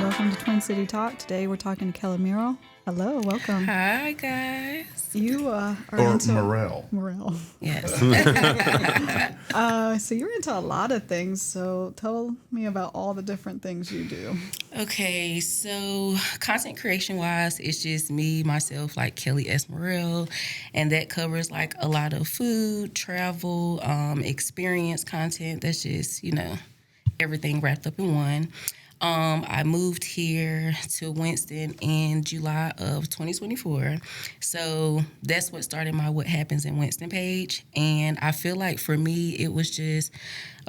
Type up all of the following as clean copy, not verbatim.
Welcome to Twin City Talk. Today we're talking to Kelly Murrell. Hello, welcome. Hi, guys. You are Or into Murrell. Murrell. Yes. So you're into a lot of things. So tell me about all the different things you do. Okay, so content creation wise, it's just me, myself, like Kelly S. Murrell, and that covers like a lot of food, travel, experience content. That's just, everything wrapped up in one. I moved here to Winston in July of 2024. So that's what started my What Happens in Winston page. And I feel like for me, it was just,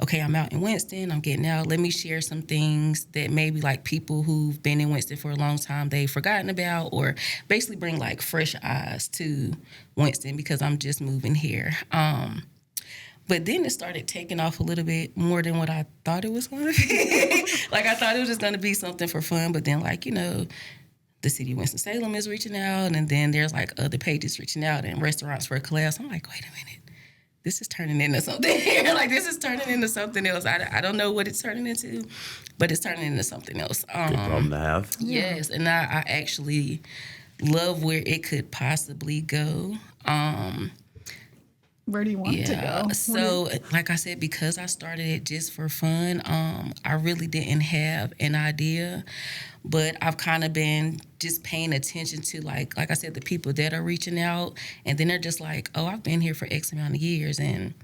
okay, I'm out in Winston, I'm getting out. Let me share some things that maybe like people who've been in Winston for a long time, they've forgotten about, or basically bring like fresh eyes to Winston because I'm just moving here. But then it started taking off a little bit more than what I thought it was going to be. Like, I thought it was just going to be something for fun. But then, the city of Winston-Salem is reaching out. And then there's, other pages reaching out and restaurants for a class. I'm like, wait a minute. This is turning into something here. This is turning into something else. I don't know what it's turning into, but it's turning into something else. Good problem to have. Yes. And I actually love where it could possibly go. Where do you want to go? So, like I said, because I started it just for fun, I really didn't have an idea, but I've kind of been just paying attention to, like I said, the people that are reaching out, and then they're just like, oh, I've been here for X amount of years, and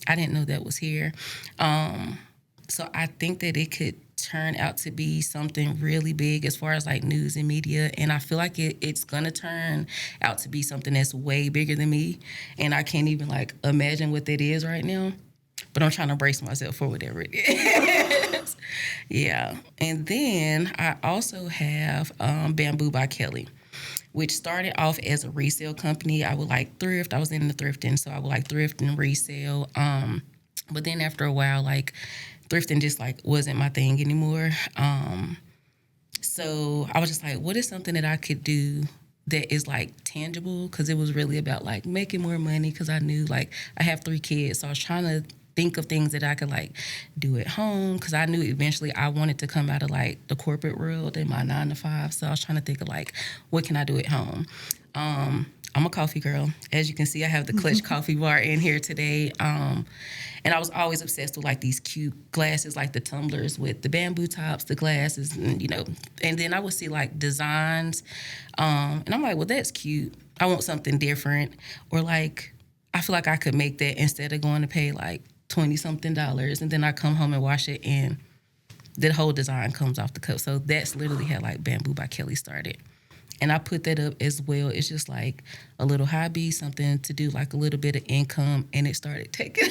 I didn't know that was here. So I think that it could turn out to be something really big as far as news and media, and I feel like it's gonna turn out to be something that's way bigger than me, and I can't even imagine what that is right now, but I'm trying to brace myself for whatever it is. Yeah. And then I also have Bamboo by Kelly, which started off as a resale company. I would thrift. I was in the thrifting, so I would thrift and resale, but then after a while thrifting just wasn't my thing anymore. So I was just like, what is something that I could do that is tangible? Because it was really about making more money, because I knew I have 3 kids. So I was trying to think of things that I could do at home, because I knew eventually I wanted to come out of the corporate world in my 9 to 5. So I was trying to think of what can I do at home? I'm a coffee girl. As you can see, I have the Clutch coffee bar in here today. And I was always obsessed with these cute glasses, the tumblers with the bamboo tops, the glasses, and then I would see designs. And I'm like, well, that's cute. I want something different. Or I feel like I could make that instead of going to pay $20-something. And then I come home and wash it, and the whole design comes off the cup. So that's literally how Bamboo by Kelly started. And I put that up as well. It's just a little hobby, something to do, a little bit of income. And it started taking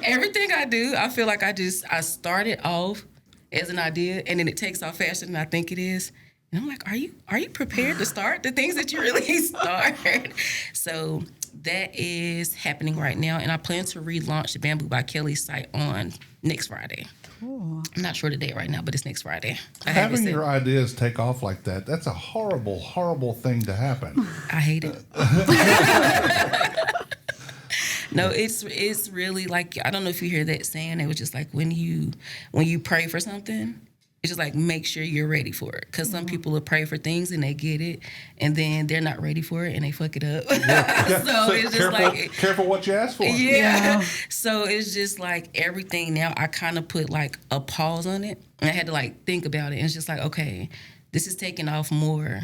everything I do. I feel like I started off as an idea, and then it takes off faster than I think it is. And I'm like, are you prepared to start the things that you really start? So that is happening right now. And I plan to relaunch the Bamboo by Kelly site on next Friday. Cool. I'm not sure the date right now, but it's next Friday. Having your ideas take off like that, that's a horrible, horrible thing to happen. I hate it. No, it's really I don't know if you hear that saying. It was just when you pray for something, it's just make sure you're ready for it. Because some people will pray for things and they get it, and then they're not ready for it and they fuck it up. Yeah. So it's just careful what you ask for. Yeah. So it's just everything now, I kind of put a pause on it, and I had to think about it. And it's just okay, this is taking off more,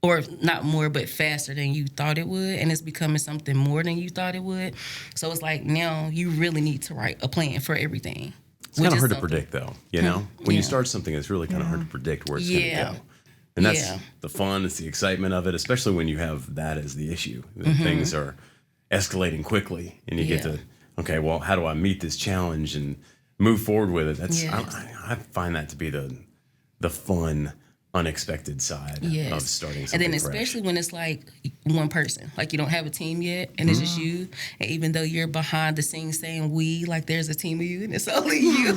or not more, but faster than you thought it would, and it's becoming something more than you thought it would. So it's now you really need to write a plan for everything. It's kind of hard to predict, though, When you start something, it's really kind of hard to predict where it's going to go. And that's the fun, it's the excitement of it, especially when you have that as the issue. Things are escalating quickly, and you get to, okay, well, how do I meet this challenge and move forward with it? That's I find that to be the fun, unexpected side of starting something. And then especially when it's one person, you don't have a team yet, and it's just you. And even though you're behind the scenes saying we, there's a team of you, and it's only you.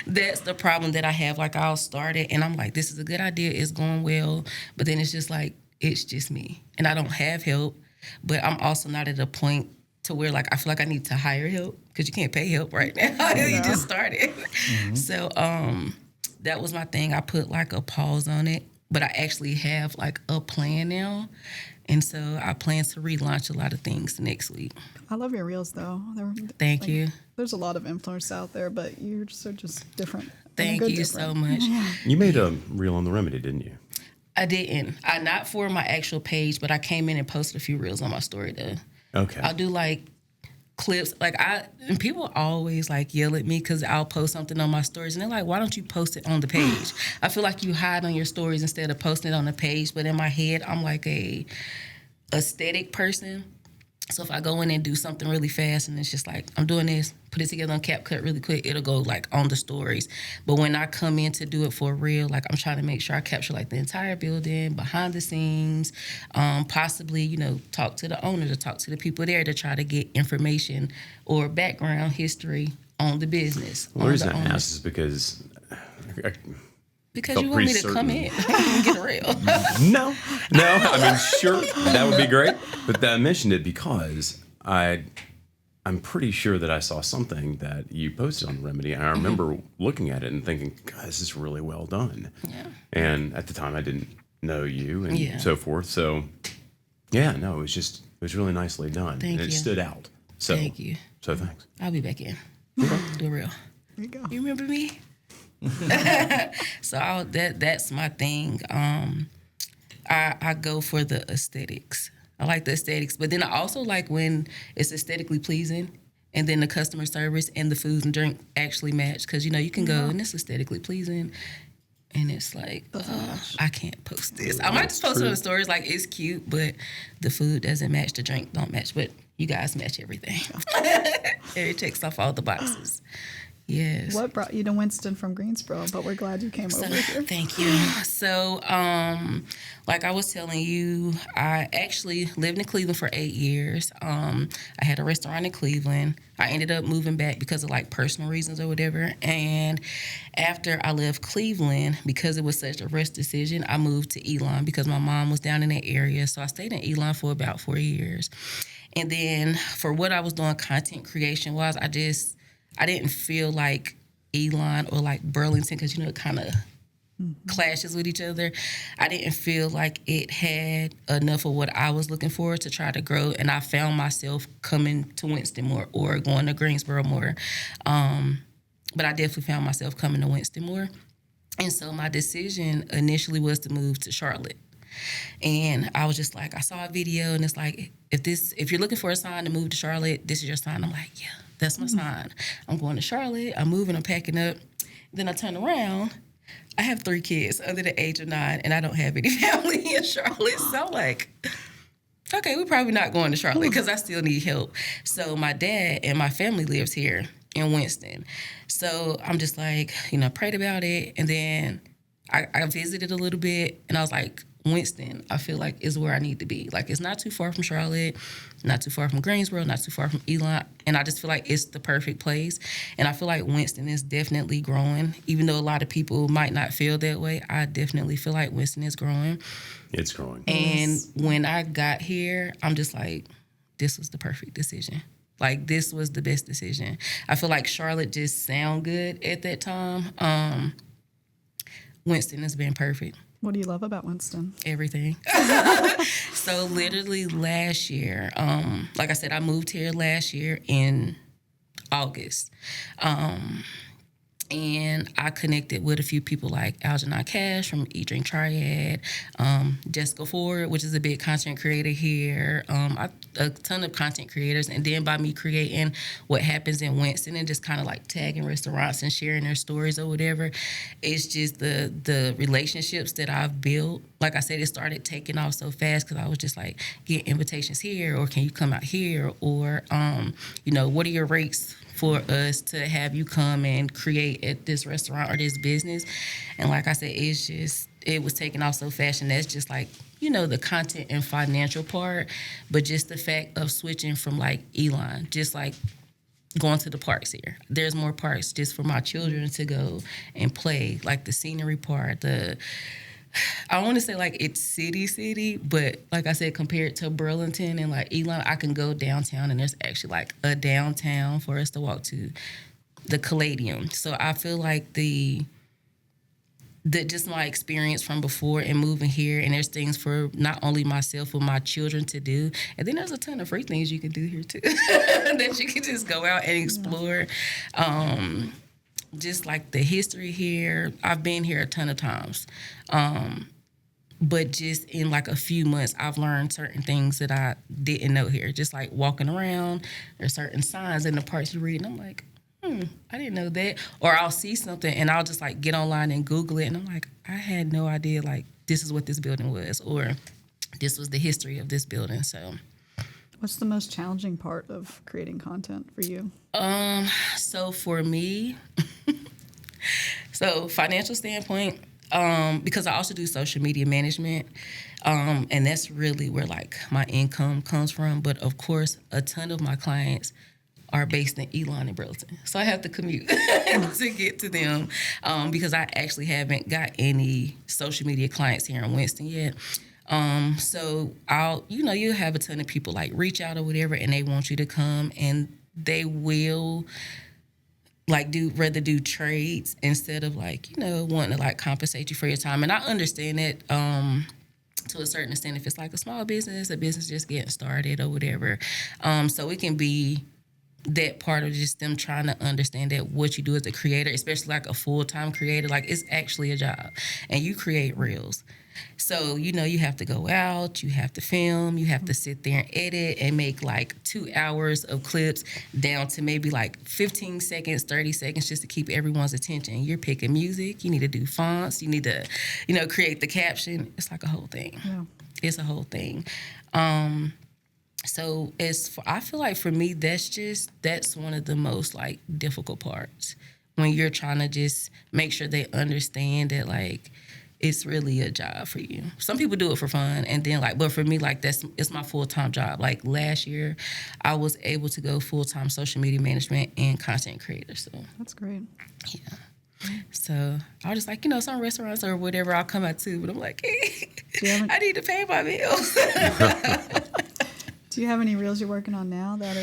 That's the problem that I have. I'll start it, and I'm this is a good idea, it's going well, but then it's just it's just me. And I don't have help, but I'm also not at a point to where like I feel like I need to hire help because you can't pay help right now. You just started. So that was my thing. I put like a pause on it, but I actually have like a plan now. And so I plan to relaunch a lot of things next week. I love your reels, though. Thank you. There's a lot of influencers out there, but you're just different. Thank you so much. You made a reel on the remedy, didn't you? I didn't. Not for my actual page, but I came in and posted a few reels on my story, though. Okay. I'll do like clips. And people always like yell at me because I'll post something on my stories and they're like, why don't you post it on the page? I feel like you hide on your stories instead of posting it on the page. But in my head, I'm like a aesthetic person. So if I go in and do something really fast and it's just like, I'm doing this, put it together on CapCut really quick, it'll go like on the stories. But when I come in to do it for real, like I'm trying to make sure I capture like the entire building, behind the scenes, possibly, talk to the owners or talk to the people there to try to get information or background history on the business. Well, the reason I ask is because you want me to come in and get real. No. I mean, sure, that would be great. But I mentioned it because I'm pretty sure that I saw something that you posted on the remedy. And I remember looking at it and thinking, God, this is really well done. Yeah. And at the time, I didn't know you and so forth. So, it was really nicely done. Thank and you. It stood out. So, Thank you. So thanks. I'll be back in. Do real. There you go. You remember me? So that's my thing. I go for the aesthetics. I like the aesthetics, but then I also like when it's aesthetically pleasing and then the customer service and the food and drink actually match. Because, you can go and it's aesthetically pleasing and it's like, I can't post this. I might just post it on the stories like it's cute, but the food doesn't match, the drink don't match, but you guys match everything. It checks off all the boxes. Yes. What brought you to Winston from Greensboro? But we're glad you came over here. Thank you. So, like I was telling you, I actually lived in Cleveland for 8 years. I had a restaurant in Cleveland. I ended up moving back because of like personal reasons or whatever. And after I left Cleveland, because it was such a rush decision, I moved to Elon because my mom was down in that area. So I stayed in Elon for about 4 years. And then for what I was doing content creation wise, I didn't feel like Elon or like Burlington because, it kind of clashes with each other. I didn't feel like it had enough of what I was looking for to try to grow. And I found myself coming to Winston more or going to Greensboro more. But I definitely found myself coming to Winston more. And so my decision initially was to move to Charlotte. And I was just like, I saw a video and it's like, if you're looking for a sign to move to Charlotte, this is your sign. I'm like, yeah. That's my sign. I'm going to Charlotte. I'm moving. I'm packing up. Then I turn around. I have 3 kids under the age of 9, and I don't have any family in Charlotte. So I'm like, okay, we're probably not going to Charlotte because I still need help. So my dad and my family lives here in Winston. So I'm just like, prayed about it. And then I visited a little bit, and I was like, Winston, I feel like is where I need to be. Like, it's not too far from Charlotte, not too far from Greensboro, not too far from Elon. And I just feel like it's the perfect place. And I feel like Winston is definitely growing. Even though a lot of people might not feel that way, I definitely feel like Winston is growing. It's growing. And when I got here, I'm just like, this was the perfect decision. Like, this was the best decision. I feel like Charlotte just sound good at that time. Winston has been perfect. What do you love about Winston? Everything. So literally last year, like I said, I moved here last year in August. And I connected with a few people like Algernon Cash from Eat Drink Triad, Jessica Ford, which is a big content creator here, a ton of content creators. And then by me creating What Happens in Winston and just kind of like tagging restaurants and sharing their stories or whatever, it's just the relationships that I've built. Like I said, it started taking off so fast because I was just like, get invitations here, or can you come out here, or, what are your rates for us to have you come and create at this restaurant or this business. And like I said, it was taking off so fast. And that's just like, the content and financial part, but just the fact of switching from like Elon, just like going to the parks here. There's more parks just for my children to go and play, like the scenery part, I want to say like it's city, but like I said, compared to Burlington and like Elon, I can go downtown and there's actually like a downtown for us to walk to, the Caladium. So I feel like the just my experience from before and moving here, and there's things for not only myself but my children to do, and then there's a ton of free things you can do here too that you can just go out and explore. Just like the history here, I've been here a ton of times, but just in like a few months I've learned certain things that I didn't know here. Just like walking around, there's certain signs in the parts you read and I'm like, I didn't know that. Or I'll see something and I'll just like get online and Google it and I'm like, I had no idea like this is what this building was, or this was the history of this building. So what's the most challenging part of creating content for you? So for me, so financial standpoint, because I also do social media management, and that's really where like my income comes from. But of course, a ton of my clients are based in Elon and Burlington. So I have to commute to get to them, because I actually haven't got any social media clients here in Winston yet. So you'll have a ton of people like reach out or whatever, and they want you to come, and they will like rather do trades instead of like, wanting to like compensate you for your time. And I understand that, to a certain extent, if it's like a small business, a business just getting started or whatever. So it can be that part of just them trying to understand that what you do as a creator, especially like a full-time creator, like it's actually a job and you create reels. So, you have to go out, you have to film, you have to sit there and edit and make like 2 hours of clips down to maybe like 15 seconds, 30 seconds just to keep everyone's attention. You're picking music, you need to do fonts, you need to, create the caption. It's like a whole thing. Yeah. It's a whole thing. So I feel like for me, that's one of the most like difficult parts when you're trying to just make sure they understand that like it's really a job for you. Some people do it for fun, and then like, but for me, like it's my full-time job. Like last year, I was able to go full-time social media management and content creator. So that's great. Yeah. So I was just like, some restaurants or whatever I'll come out to, but I'm like, I need to pay my bills. Do you have any reels you're working on now that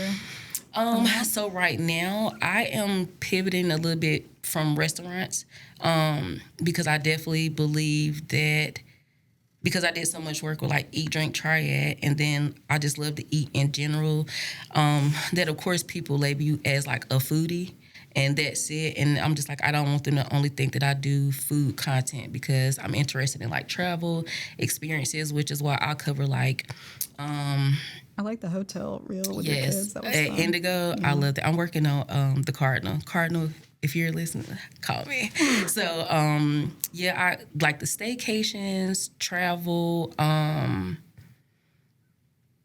are? So right now I am pivoting a little bit from restaurants, because I definitely believe that because I did so much work with like Eat, Drink, Triad, and then I just love to eat in general, that of course people label you as like a foodie. And that's it. And I'm just like, I don't want them to only think that I do food content, because I'm interested in like travel experiences, which is why I'll cover like, I like the hotel reel with your kids. That was at fun. Indigo. Yeah. I love that. I'm working on the Cardinal. Cardinal, if you're listening, call me. So, I like the staycations, travel,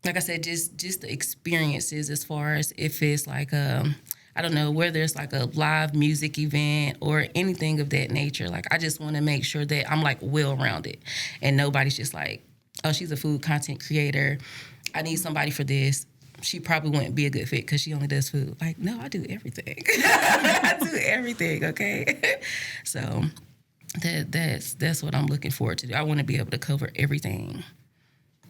like I said, just the experiences as far as if it's like I don't know, whether it's like a live music event or anything of that nature. Like, I just want to make sure that I'm like well-rounded and nobody's just like, oh, she's a food content creator. I need somebody for this. She probably wouldn't be a good fit because she only does food. Like, no, I do everything. I do everything, okay? So that's what I'm looking forward to do. I want to be able to cover everything.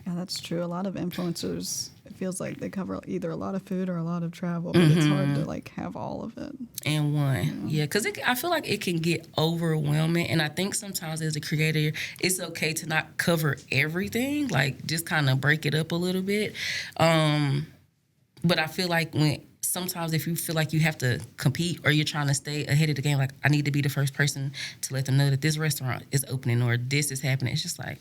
Yeah, that's true. A lot of influencers, it feels like they cover either a lot of food or a lot of travel, but it's hard to like have all of it. In one, yeah, because I feel like it can get overwhelming, and I think sometimes as a creator, it's okay to not cover everything, like just kind of break it up a little bit. But I feel like sometimes if you feel like you have to compete or you're trying to stay ahead of the game, like I need to be the first person to let them know that this restaurant is opening or this is happening. It's just like,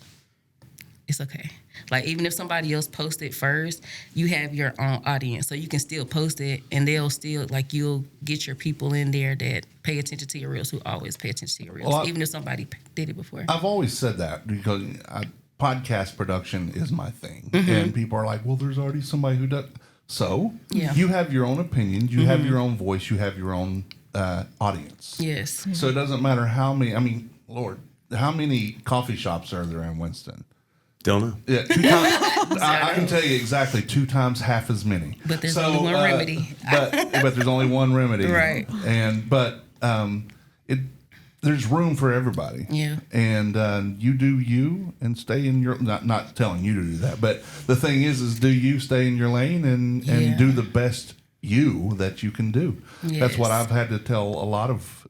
it's okay. Like, even if somebody else posted first, you have your own audience. So you can still post it, and they'll still, like, you'll get your people in there that pay attention to your reels, who always pay attention to your reels, even if somebody did it before. I've always said that because podcast production is my thing. And people are like, well, there's already somebody who does. So you have your own opinions. You have your own voice. You have your own audience. Yes. So it doesn't matter how many, Lord, how many coffee shops are there in Winston? Don't know. Yeah, 2 times. I can tell you exactly 2 times half as many. But there's only one remedy. But there's only one remedy, right? And the there's room for everybody. Yeah. And you do you and stay in your, not telling you to do that, but the thing is do you stay in your lane and do the best you that you can do. Yes. That's what I've had to tell a lot of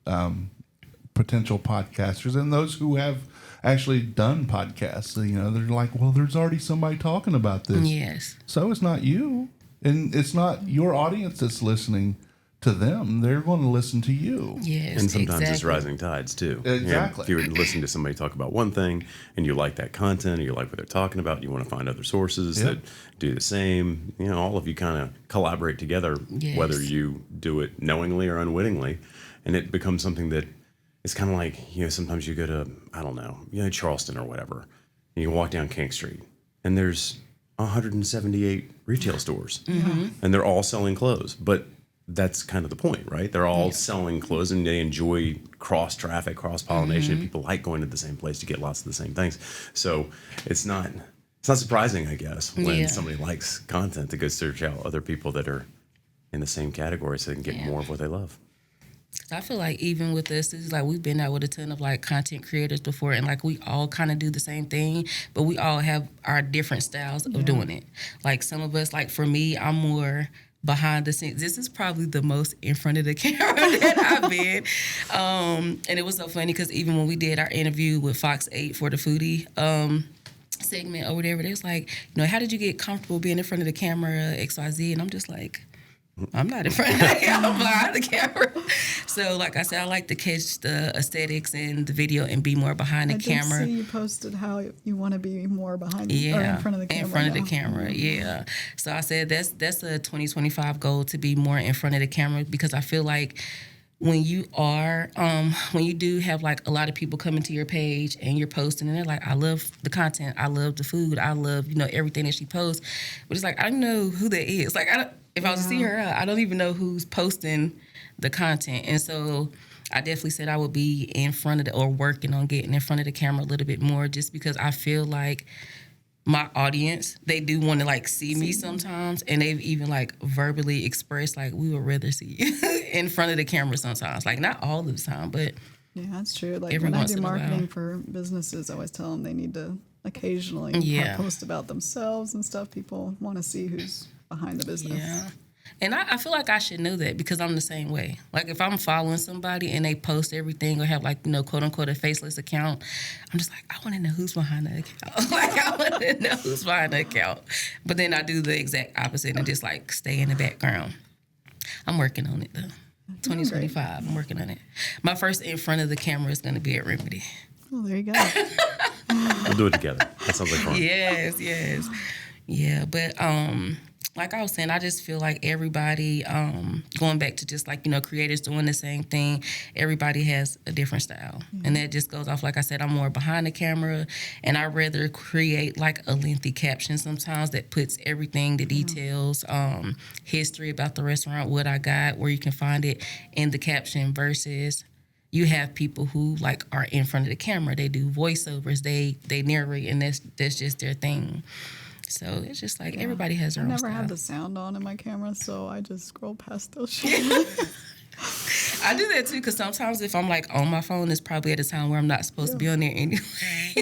potential podcasters and those who have actually done podcasts. You know, they're like, well, there's already somebody talking about this. Yes. So it's not you, and it's not your audience that's listening to them. They're going to listen to you. Yes, and sometimes it's rising tides too. Exactly. If you were to listen to somebody talk about one thing and you like that content, or you like what they're talking about, you want to find other sources that do the same. You know, all of you kind of collaborate together, whether you do it knowingly or unwittingly, and it becomes something that it's kind of like, you know, sometimes you go to, I don't know, you know, Charleston or whatever, and you walk down King Street, and there's 178 retail stores, and they're all selling clothes, but that's kind of the point, right? They're all selling clothes, and they enjoy cross traffic, cross pollination. People like going to the same place to get lots of the same things. So it's not surprising, I guess, when somebody likes content to go search out other people that are in the same category so they can get more of what they love. I feel like even with us, it's like we've been out with a ton of like content creators before, and like we all kind of do the same thing, but we all have our different styles of doing it. Like some of us, like for me, I'm more behind the scenes. This is probably the most in front of the camera that I've been. And it was so funny because even when we did our interview with Fox 8 for the foodie segment or whatever, they was like, you know, how did you get comfortable being in front of the camera, XYZ? And I'm just like, I'm not in front of the camera, I'm behind the camera. So, like I said, I like to catch the aesthetics and the video and be more behind the camera. I did see you posted how you want to be more behind or in front of the camera. In front of the camera, So I said that's a 2025 goal, to be more in front of the camera, because I feel like when you are, when you do have like a lot of people coming to your page and you're posting and they're like, I love the content, I love the food, I love, you know, everything that she posts. But it's like, I don't know who that is. Like, if I was to see her, I don't even know who's posting the content. And so I definitely said I would be in front of or working on getting in front of the camera a little bit more, just because I feel like my audience, they do want to like see me sometimes, and they've even like verbally expressed like, we would rather see you in front of the camera sometimes. Like not all the time, but yeah, that's true. Like every when I once do in a while. marketing for businesses, I always tell them they need to occasionally post about themselves and stuff. People want to see who's behind the business. Yeah. And I feel like I should know that, because I'm the same way. Like if I'm following somebody and they post everything or have like, you know, quote unquote a faceless account, I'm just like, I want to know who's behind the account. Like I want to know who's behind the account. But then I do the exact opposite and just like stay in the background. I'm working on it though. 2025, I'm working on it. My first in front of the camera is going to be at Remedy. Oh, there you go. We'll do it together. That sounds like fun. Yes. Yeah, but like I was saying, I just feel like everybody, going back to just like, you know, creators doing the same thing, everybody has a different style. Mm-hmm. And that just goes off, like I said, I'm more behind the camera, and I'd rather create like a lengthy caption sometimes that puts everything, the details, history about the restaurant, what I got, where you can find it in the caption, versus you have people who like are in front of the camera. They do voiceovers, they narrate, and that's just their thing. So it's just like everybody has their own style. I never have the sound on in my camera, so I just scroll past those shit. I do that too, because sometimes if I'm like on my phone, it's probably at a time where I'm not supposed to be on there anyway.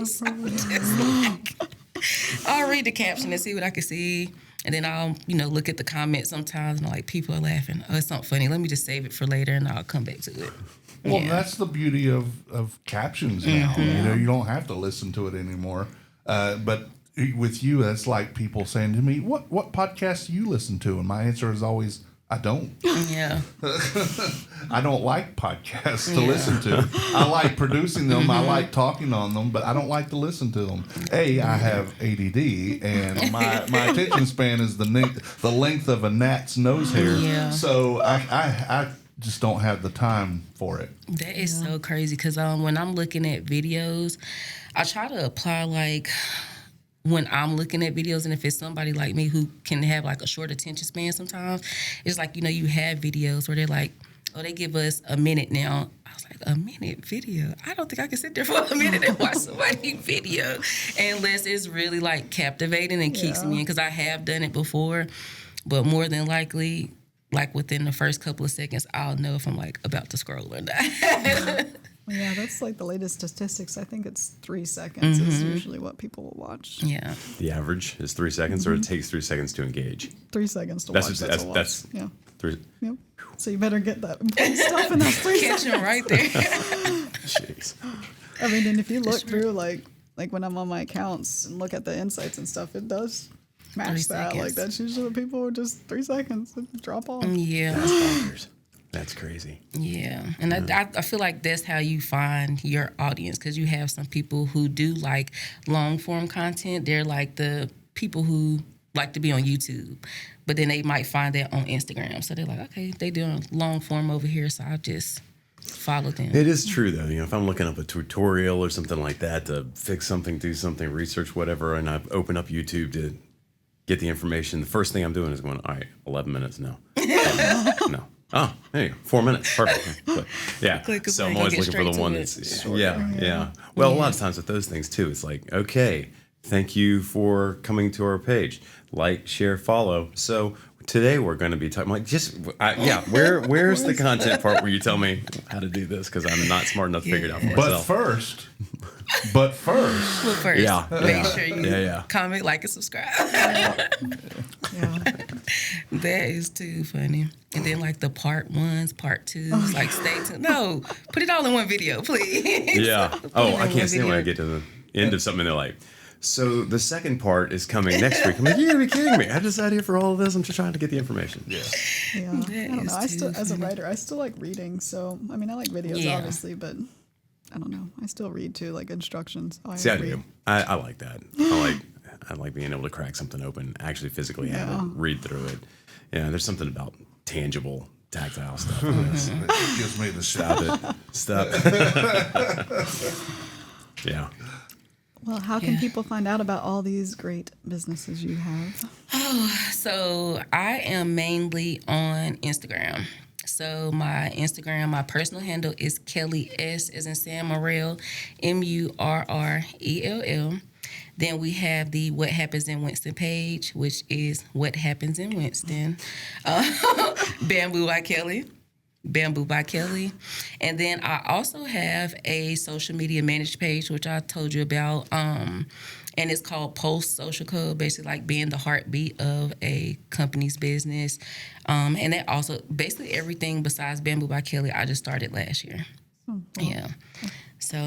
So I'm just like, I'll read the caption and see what I can see. And then I'll, you know, look at the comments sometimes and I'm like, people are laughing. Oh, it's not funny. Let me just save it for later and I'll come back to it. Well, that's the beauty of captions now. You know, you don't have to listen to it anymore. But with you, that's like people saying to me, what podcast do you listen to? And my answer is always, I don't. Yeah. I don't like podcasts to listen to. I like producing them. I like talking on them, but I don't like to listen to them. I have ADD, and my attention span is the length of a gnat's nose hair. Yeah. So I just don't have the time for it. That is so crazy, because when I'm looking at videos, I try to apply like, when I'm looking at videos, and if it's somebody like me who can have like a short attention span sometimes, it's like, you know, you have videos where they're like, oh, they give us a minute now. I was like, a minute video? I don't think I can sit there for a minute and watch somebody's video unless it's really like captivating and keeps me in, because I have done it before. But more than likely, like within the first couple of seconds, I'll know if I'm like about to scroll or not. Yeah, that's like the latest statistics. I think it's 3 seconds is usually what people will watch. Yeah. The average is 3 seconds, or it takes 3 seconds to engage. 3 seconds to That's watch. just- a lot. that's- Yeah. 3. Yep. So you better get that important stuff in those 3 Catch seconds. him right there. Jeez. I mean, and if you look through like when I'm on my accounts and look at the insights and stuff, it does match 3 that. seconds. Like that's usually what people are just 3 seconds and drop off. Yeah. That's bonkers. That's crazy. Yeah. And I feel like that's how you find your audience, because you have some people who do like long form content. They're like the people who like to be on YouTube, but then they might find that on Instagram. So they're like, okay, they doing long form over here, so I'll just follow them. It is true, though. You know, if I'm looking up a tutorial or something like that to fix something, do something, research, whatever, and I open up YouTube to get the information, the first thing I'm doing is going, all right, 11 minutes, no. No. Oh, there you go. 4 minutes. Perfect. But, yeah. Click, So I'm click, always get looking for the straight one to that's, it. yeah. Well, a lot of times with those things, too, it's like, okay, thank you for coming to our page. Like, share, follow. So today we're going to be talking, like, where's the content part where you tell me how to do this? Because I'm not smart enough to figure it out for myself. But first, But first, Yeah. make sure you Yeah. comment, like, and subscribe. Yeah. That is too funny. And then like the part 1s, part 2s, like stay tuned. No, put it all in one video, please. Yeah. Put it Oh, in I one can't stand when I get to the end of something and they're like, so the second part is coming next week. I'm like, you gotta be kidding me. I decided for all of this. I'm just trying to get the information. Yeah. Yeah. That I don't is know. I still, too as a funny. writer, I still like reading. So I mean, I like videos Yeah. obviously, but I don't know. I still read too, like instructions. See, I read. do. I like that. I like being able to crack something open, actually physically have it, read through it. Yeah, there's something about tangible, tactile stuff. in this. it gives me the Stop it. Stop. Yeah. Well, how can Yeah. people find out about all these great businesses you have? So I am mainly on Instagram. So my Instagram, my personal handle is Kelly S as in Sam Murrell, Murrell. Then we have the What Happens in Winston page, which is What Happens in Winston. Bamboo by Kelly. And then I also have a social media managed page, which I told you about. And it's called Post Social Code, basically like being the heartbeat of a company's business. And that also, basically everything besides Bamboo by Kelly, I just started last year. Oh, Yeah. So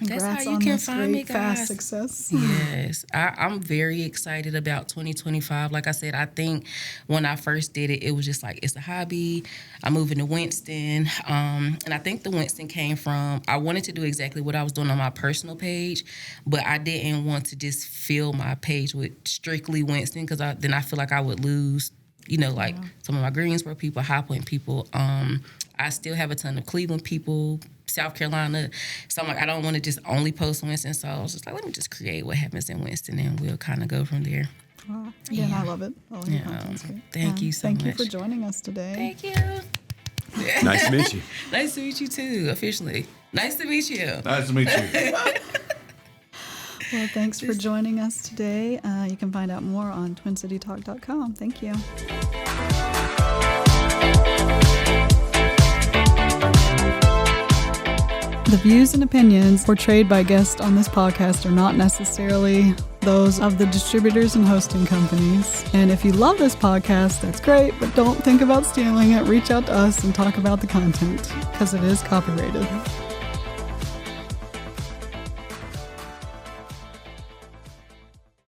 that's Congrats how you on can this find me, great, fast guys. success. Yes, I'm very excited about 2025. Like I said, I think when I first did it, it was just like, it's a hobby. I'm moving to Winston. And I think the Winston came from, I wanted to do exactly what I was doing on my personal page, but I didn't want to just fill my page with strictly Winston, because then I feel like I would lose, like some of my Greensboro people, High Point people. I still have a ton of Cleveland people, South Carolina. So I'm like, I don't want to just only post Winston. So I was just like, let me just create What Happens in Winston, and we'll kind of go from there. Wow. Again, I love it. All your Yeah. content's great. Thank you so Thank you much. for joining us today. Thank you. Nice to meet you. Nice to meet you too, officially. Nice to meet you. Nice to meet you. Well, thanks for joining us today. You can find out more on TwinCityTalk.com. Thank you. The views and opinions portrayed by guests on this podcast are not necessarily those of the distributors and hosting companies. And if you love this podcast, that's great, but don't think about stealing it. Reach out to us and talk about the content, because it is copyrighted.